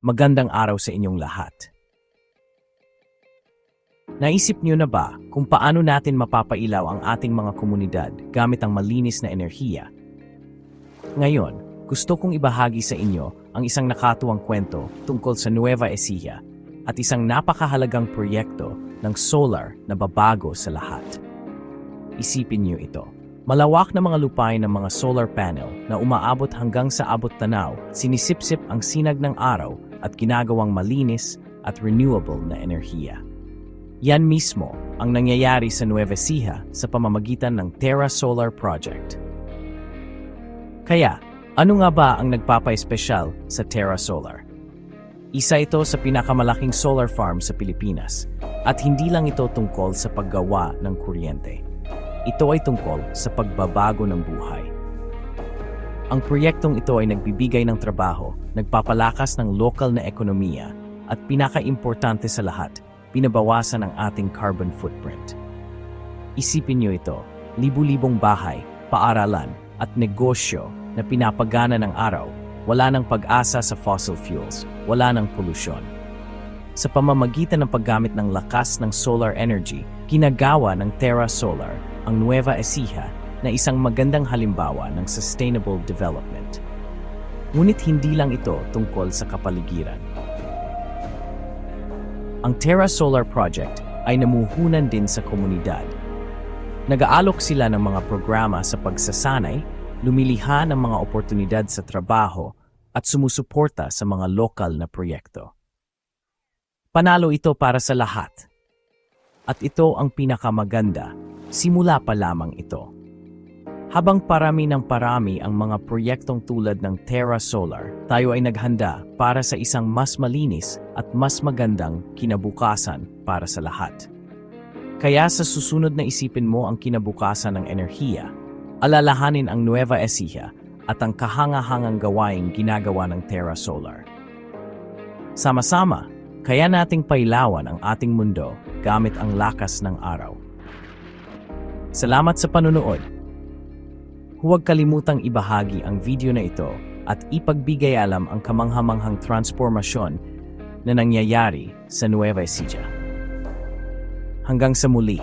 Magandang araw sa inyong lahat. Naisip niyo na ba kung paano natin mapapailaw ang ating mga komunidad gamit ang malinis na enerhiya? Ngayon, gusto kong ibahagi sa inyo ang isang nakatuwang kwento tungkol sa Nueva Ecija at isang napakahalagang proyekto ng solar na babago sa lahat. Isipin niyo ito. Malawak na mga lupain ng mga solar panel na umaabot hanggang sa abot-tanaw, sinisipsip ang sinag ng araw at ginagawang malinis at renewable na enerhiya. Yan mismo ang nangyayari sa Nueva Ecija sa pamamagitan ng Terra Solar Project. Kaya, ano nga ba ang nagpapa-espesyal sa Terra Solar? Isa ito sa pinakamalaking solar farm sa Pilipinas at hindi lang ito tungkol sa paggawa ng kuryente. Ito ay tungkol sa pagbabago ng buhay. Ang proyektong ito ay nagbibigay ng trabaho, nagpapalakas ng lokal na ekonomiya, at pinaka-importante sa lahat, binabawasan ang ating carbon footprint. Isipin niyo ito, libu-libong bahay, paaralan, at negosyo na pinapagana ng araw, wala ng pag-asa sa fossil fuels, wala ng polusyon. Sa pamamagitan ng paggamit ng lakas ng solar energy, ginagawa ng Terra Solar ang Nueva Ecija na isang magandang halimbawa ng sustainable development. Ngunit hindi lang ito tungkol sa kapaligiran. Ang Terra Solar Project ay namuhunan din sa komunidad. Nag-aalok sila ng mga programa sa pagsasanay, lumiliha ng mga oportunidad sa trabaho, at sumusuporta sa mga lokal na proyekto. Panalo ito para sa lahat. At ito ang pinakamaganda, simula pa lamang ito. Habang parami ng parami ang mga proyektong tulad ng Terra Solar, tayo ay naghanda para sa isang mas malinis at mas magandang kinabukasan para sa lahat. Kaya sa susunod na isipin mo ang kinabukasan ng enerhiya, alalahanin ang Nueva Ecija at ang kahanga-hangang gawaing ginagawa ng Terra Solar. Sama-sama, kaya nating pailawan ang ating mundo gamit ang lakas ng araw. Salamat sa panunood. Huwag kalimutang ibahagi ang video na ito at ipagbigay alam ang kamanghamanghang transformasyon na nangyayari sa Nueva Ecija. Hanggang sa muli.